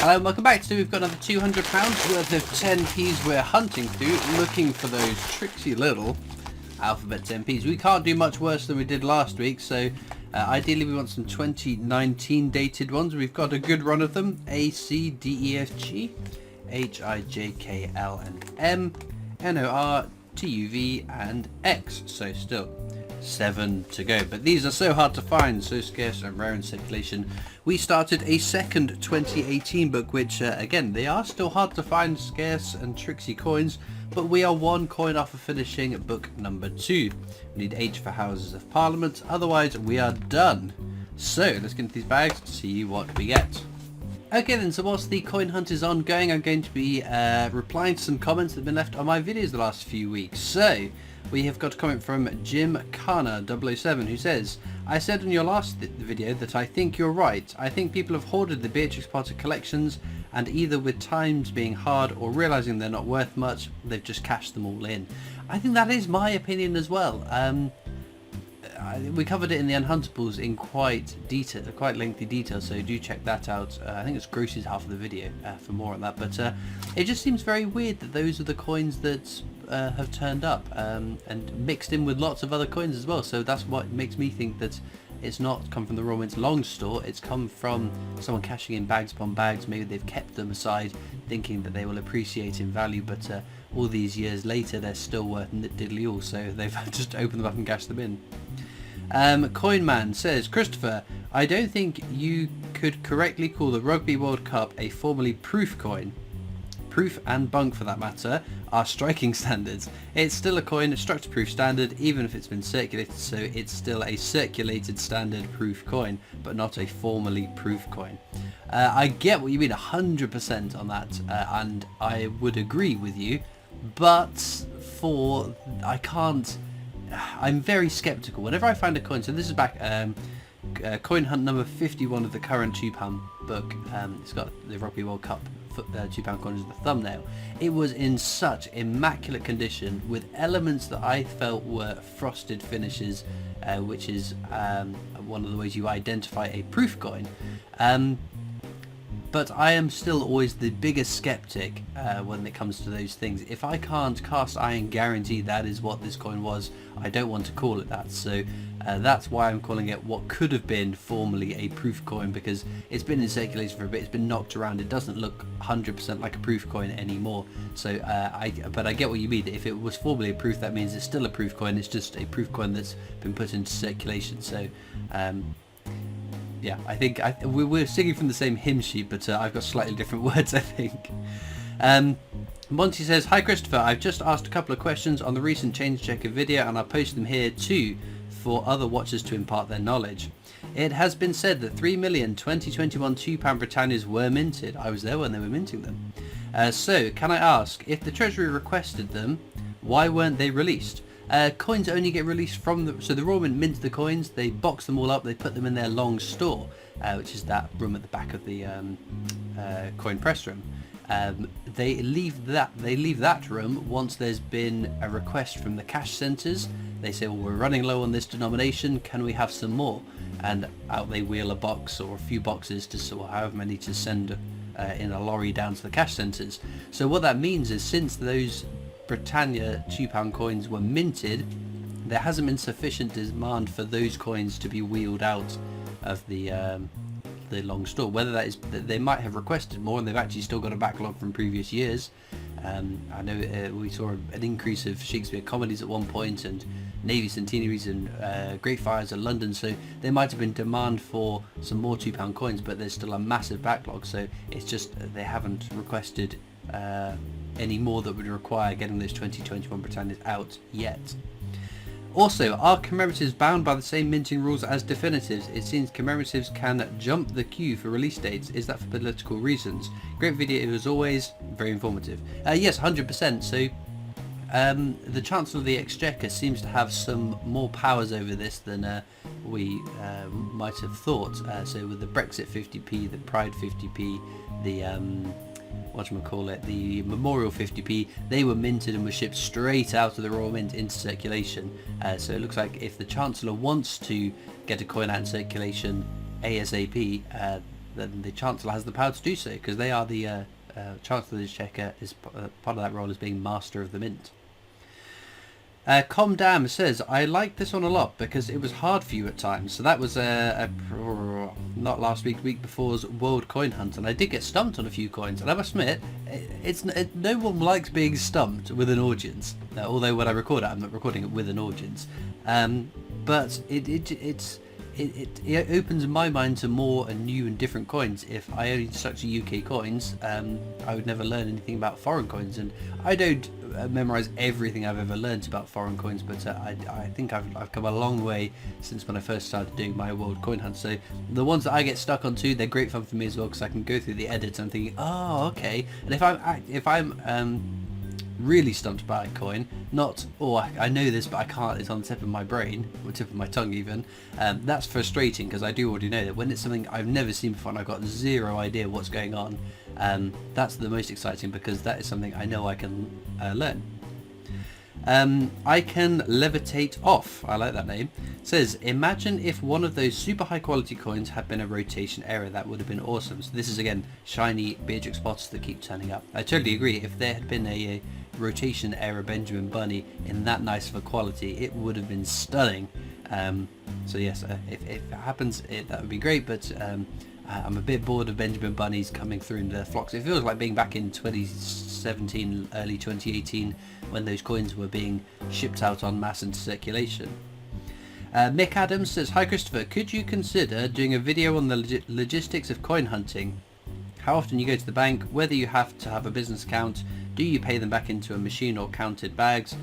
Hello and welcome back. Today we've got another £200 worth of 10p's we're hunting through, looking for those tricksy little alphabet 10p's. We can't do much worse than we did last week, so ideally we want some 2019 dated ones. We've got a good run of them: A, C, D, E, F, G, H, I, J, K, L and M, N, O, R, T, U, V and X. So still 7 to go, but these are so hard to find, so scarce and rare in circulation. We started a second 2018 book, which again, they are still hard to find, scarce and tricksy coins, but we are one coin off of finishing book number 2. We need H for Houses of Parliament, otherwise we are done. So let's get into these bags, see what we get. Okay then, so whilst the coin hunt is ongoing, I'm going to be replying to some comments that have been left on my videos the last few weeks. So we have got a comment from Jim Kana 007 who says, I said in your last video that I think you're right. I think people have hoarded the Beatrix Potter collections, and either with times being hard or realising they're not worth much, they've just cashed them all in. I think that is my opinion as well. We covered it in the Unhuntables in quite lengthy detail, so do check that out. I think it's Gross's half of the video for more on that, but it just seems very weird that those are the coins that have turned up and mixed in with lots of other coins as well. So that's what makes me think that it's not come from the Royal Mint's long store, it's come from someone cashing in bags upon bags. Maybe they've kept them aside thinking that they will appreciate in value, but all these years later they're still worth diddly all, so they've just opened them up and cashed them in. Coinman says, Christopher, I don't think you could correctly call the Rugby World Cup a formally proof coin. Proof and bunk for that matter are striking standards. It's still a coin, a structure proof standard, even if it's been circulated, so it's still a circulated standard proof coin, but not a formally proof coin. I get what you mean 100% on that, and I would agree with you, but I'm very skeptical. Whenever I find a coin, so this is back coin hunt number 51 of the current £2 book. It's got the Rugby World Cup £2 coins as the thumbnail. It was in such immaculate condition with elements that I felt were frosted finishes, which is one of the ways you identify a proof coin. But I am still always the biggest skeptic when it comes to those things. If I can't cast iron guarantee that is what this coin was, I don't want to call it that. So that's why I'm calling it what could have been formerly a proof coin, because it's been in circulation for a bit, it's been knocked around, it doesn't look 100% like a proof coin anymore. So but I get what you mean. If it was formerly a proof, that means it's still a proof coin, it's just a proof coin that's been put into circulation. So yeah, I think we're singing from the same hymn sheet, but I've got slightly different words, I think. Monty says, Hi Christopher, I've just asked a couple of questions on the recent Change Checker video, and I'll post them here too for other watchers to impart their knowledge. It has been said that 3 million 2021 £2 Britannias were minted. I was there when they were minting them. So, can I ask, if the Treasury requested them, why weren't they released? Coins only get released from the Royal Mint mints the coins, they box them all up, they put them in their long store, which is that room at the back of the coin press room. They leave that room once there's been a request from the cash centres. They say, well, we're running low on this denomination, can we have some more? And out they wheel a box or a few boxes to however many to send in a lorry down to the cash centres. So what that means is, since those Britannia £2 coins were minted, there hasn't been sufficient demand for those coins to be wheeled out of the long store. Whether that is that they might have requested more and they've actually still got a backlog from previous years. I know we saw an increase of Shakespeare comedies at one point, and Navy centenaries and Great Fires in London, so there might have been demand for some more £2 coins, but there's still a massive backlog, so it's just they haven't requested any more that would require getting those 2021 Britannias out yet. Also, are commemoratives bound by the same minting rules as definitives? It seems commemoratives can jump the queue for release dates. Is that for political reasons? Great video as always, very informative. Yes, 100%. So the Chancellor of the Exchequer seems to have some more powers over this than we might have thought. So with the Brexit 50p, the Pride 50p, the the Memorial 50p, they were minted and were shipped straight out of the Royal Mint into circulation. So it looks like if the Chancellor wants to get a coin out in circulation ASAP, then the Chancellor has the power to do so, because they are the Chancellor of the Exchequer is part of that role as being Master of the Mint. Comdam says, I like this one a lot because it was hard for you at times. So that was not last week before's World Coin Hunt, and I did get stumped on a few coins. And I must admit, no one likes being stumped with an audience. Although when I record it, I'm not recording it with an audience. But it opens my mind to more and new and different coins. If I only stuck to UK coins, I would never learn anything about foreign coins, and I don't memorize everything I've ever learned about foreign coins, but I think I've come a long way since when I first started doing my World Coin Hunt. So the ones that I get stuck onto, they're great fun for me as well, because I can go through the edits and I'm thinking, oh, okay. And if I'm really stumped by a coin, not, oh, I know this but I can't, it's on the tip of my brain, or tip of my tongue even, that's frustrating, because I do already know that when it's something I've never seen before and I've got zero idea what's going on, that's the most exciting, because that is something I know I can learn. I can levitate off, I like that name. Says, imagine if one of those super high quality coins had been a rotation error, that would have been awesome. So this is again shiny Beatrix Potters that keep turning up. I totally agree, if there had been a rotation error Benjamin Bunny in that nice of a quality, it would have been stunning. So yes, if it happens, that would be great, but I'm a bit bored of Benjamin Bunnies coming through in the flocks. It feels like being back in 2017, early 2018, when those coins were being shipped out en masse into circulation. Mick Adams says, hi Christopher, could you consider doing a video on the logistics of coin hunting? How often you go to the bank, whether you have to have a business account, do you pay them back into a machine or counted bags,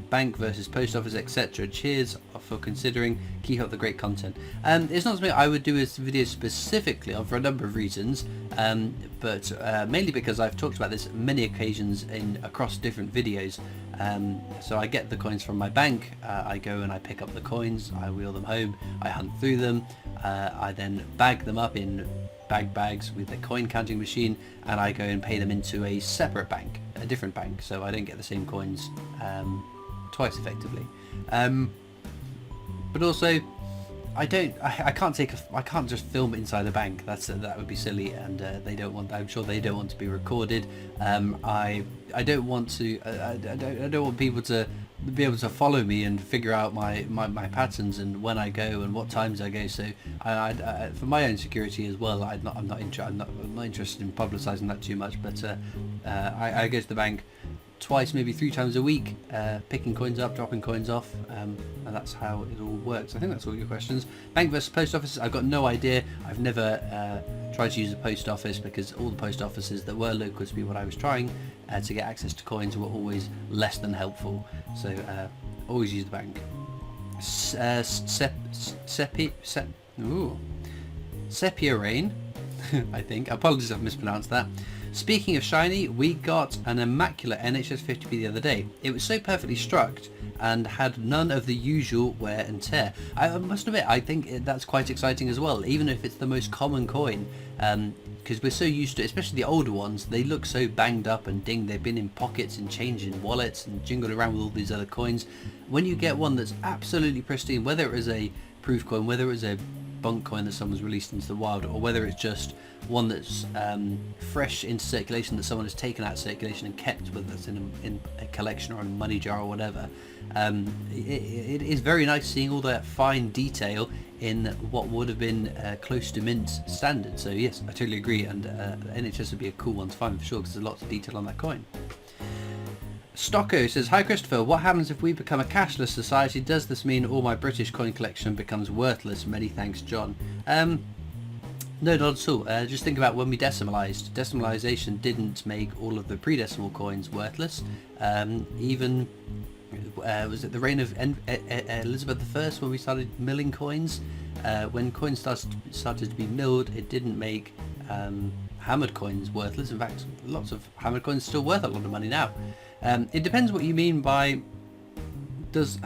bank versus post office, etc. Cheers for considering, keep up the great content. It's not something I would do a video specifically on for a number of reasons, but mainly because I've talked about this many occasions across different videos. So I get the coins from my bank, I go and I pick up the coins, I wheel them home, I hunt through them, I then bag them up in bags with a coin counting machine, and I go and pay them into a separate bank, a different bank, so I don't get the same coins twice effectively. But also I can't just film inside a bank. That would be silly, and I'm sure they don't want to be recorded. I don't want people to be able to follow me and figure out my patterns and when I go and what times I go. So I for my own security as well, I'm not interested in publicising that too much. But I go to the bank twice, maybe 3 times a week, picking coins up, dropping coins off, and that's how it all works. I think that's all your questions. Bank versus post office, I've got no idea. I've never tried to use a post office, because all the post offices that were local to me when I was trying to get access to coins were always less than helpful. So always use the bank. Sepia Rain, I think. Apologies if I've mispronounced that. Speaking of shiny, we got an immaculate NHS 50p the other day. It was so perfectly struck and had none of the usual wear and tear. I must admit, I think that's quite exciting as well, even if it's the most common coin, because we're so used to it, especially the older ones. They look so banged up and dinged. They've been in pockets and changed in wallets and jingled around with all these other coins. When you get one that's absolutely pristine, whether it is a proof coin, whether it is a bunk coin that someone's released into the wild, or whether it's just one that's fresh into circulation that someone has taken out of circulation and kept with us in a collection or a money jar or whatever, it is very nice seeing all that fine detail in what would have been close to mint standard. So yes, I totally agree, and NHS would be a cool one to find for sure, because there's lots of detail on that coin. Stocko says, hi Christopher, what happens if we become a cashless society? Does this mean all my British coin collection becomes worthless? Many thanks, John. No, not at all. Just think about when we decimalised. Decimalisation didn't make all of the pre-decimal coins worthless. Even, was it the reign of Elizabeth I when we started milling coins? When coins started to be milled, it didn't make hammered coins worthless. In fact, lots of hammered coins are still worth a lot of money now. It depends what you mean by does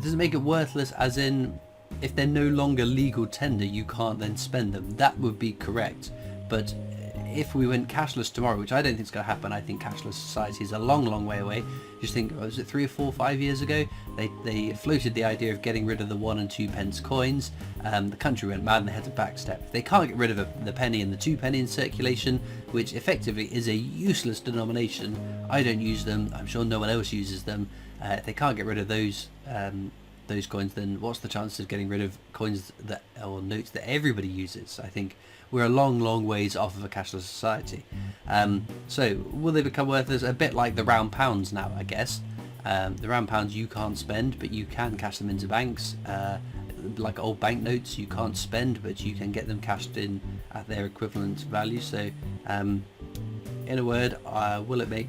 it make it worthless, as in if they're no longer legal tender you can't then spend them. That would be correct, but if we went cashless tomorrow, which I don't think is going to happen, I think cashless society is a long, long way away. Just think, was it 3 or 4, 5 years ago? They floated the idea of getting rid of the 1 and 2 pence coins. The country went mad and they had to backstep. They can't get rid of the penny and the 2 penny in circulation, which effectively is a useless denomination. I don't use them. I'm sure no one else uses them. If they can't get rid of those coins, then what's the chances of getting rid of coins or notes that everybody uses? I think we're a long, long ways off of a cashless society. So will they become worthless? A bit like the round pounds now, I guess. The round pounds you can't spend, but you can cash them into banks. Like old banknotes, you can't spend, but you can get them cashed in at their equivalent value. So in a word, will it make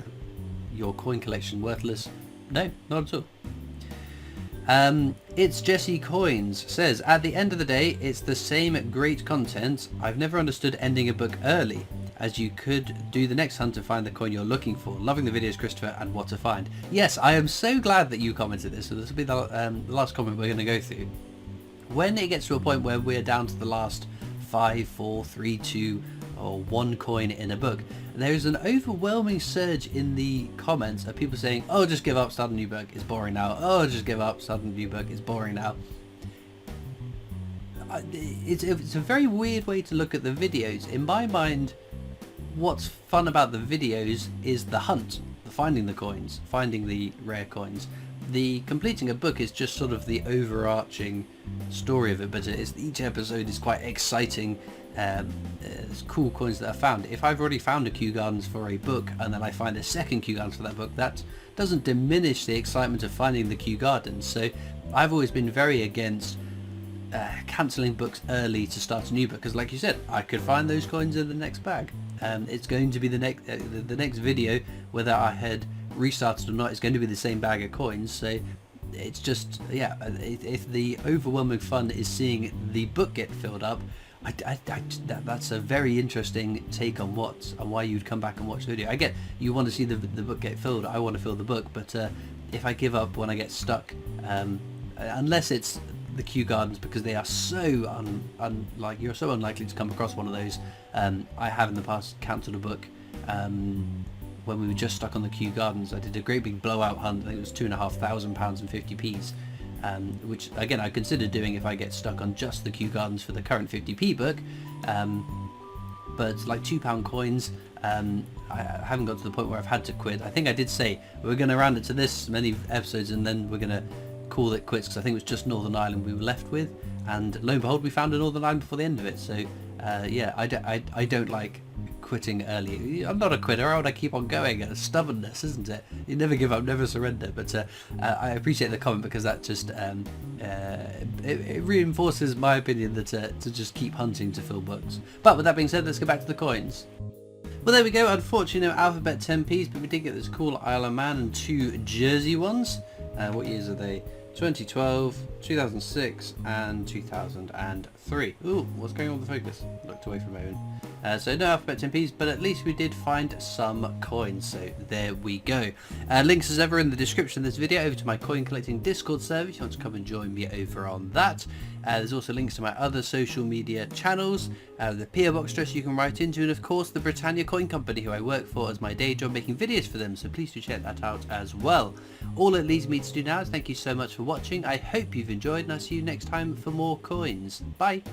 your coin collection worthless? No, not at all. It's Jesse Coins says, at the end of the day, it's the same great content. I've never understood ending a book early, as you could do the next hunt and find the coin you're looking for. Loving the videos, Christopher, and what to find. Yes, I am so glad that you commented this, so this will be the last comment we're going to go through. When it gets to a point where we're down to the last 5, 4, 3, 2, or 1 coin in a book, there is an overwhelming surge in the comments of people saying, oh, just give up, start a new book, it's boring now. Oh, just give up, start a new book, it's boring now. It's a very weird way to look at the videos. In my mind, what's fun about the videos is the hunt, the finding the coins, finding the rare coins. The completing a book is just sort of the overarching story of it, but each episode is quite exciting. There's cool coins that are found. If I've already found a Kew Gardens for a book and then I find a second Kew Gardens for that book, that doesn't diminish the excitement of finding the Kew Gardens. So I've always been very against cancelling books early to start a new book, because like you said, I could find those coins in the next bag. It's going to be the next video, whether I had restarted or not, it's going to be the same bag of coins. So it's just, yeah, if the overwhelming fun is seeing the book get filled up, that's a very interesting take on why you'd come back and watch the video. I get you want to see the book get filled, I want to fill the book, but if I give up when I get stuck, unless it's the Kew Gardens, because they are so you're so unlikely to come across one of those. I have in the past cancelled a book when we were just stuck on the Kew Gardens. I did a great big blowout hunt. I think it was £2,500 and 50p's, which again I consider doing if I get stuck on just the Kew Gardens for the current 50p book. But like £2 coins, I haven't got to the point where I've had to quit. I think I did say we're going to round it to this many episodes and then we're going to call it quits, because I think it was just Northern Ireland we were left with, and lo and behold we found a Northern Ireland before the end of it. So yeah, I don't like quitting early. I'm not a quitter. How would I keep on going? It's stubbornness, isn't it? You never give up, never surrender. But I appreciate the comment, because that just it reinforces my opinion that to just keep hunting to fill books. But with that being said, let's go back to the coins. Well, there we go. Unfortunately, no alphabet 10p's, but we did get this cool Isle of Man and 2 Jersey ones. What years are they? 2012, 2006 and 2003. Ooh, what's going on with the focus? Looked away for a moment. So no alphabet 10p's, but at least we did find some coins, so there we go. Links as ever in the description of this video over to my coin collecting Discord server if you want to come and join me over on that. There's also links to my other social media channels, the PO Box address you can write into, and of course the Britannia Coin Company, who I work for as my day job making videos for them, so please do check that out as well. All it leaves me to do now is thank you so much for watching. I hope you've enjoyed, and I'll see you next time for more coins. Bye!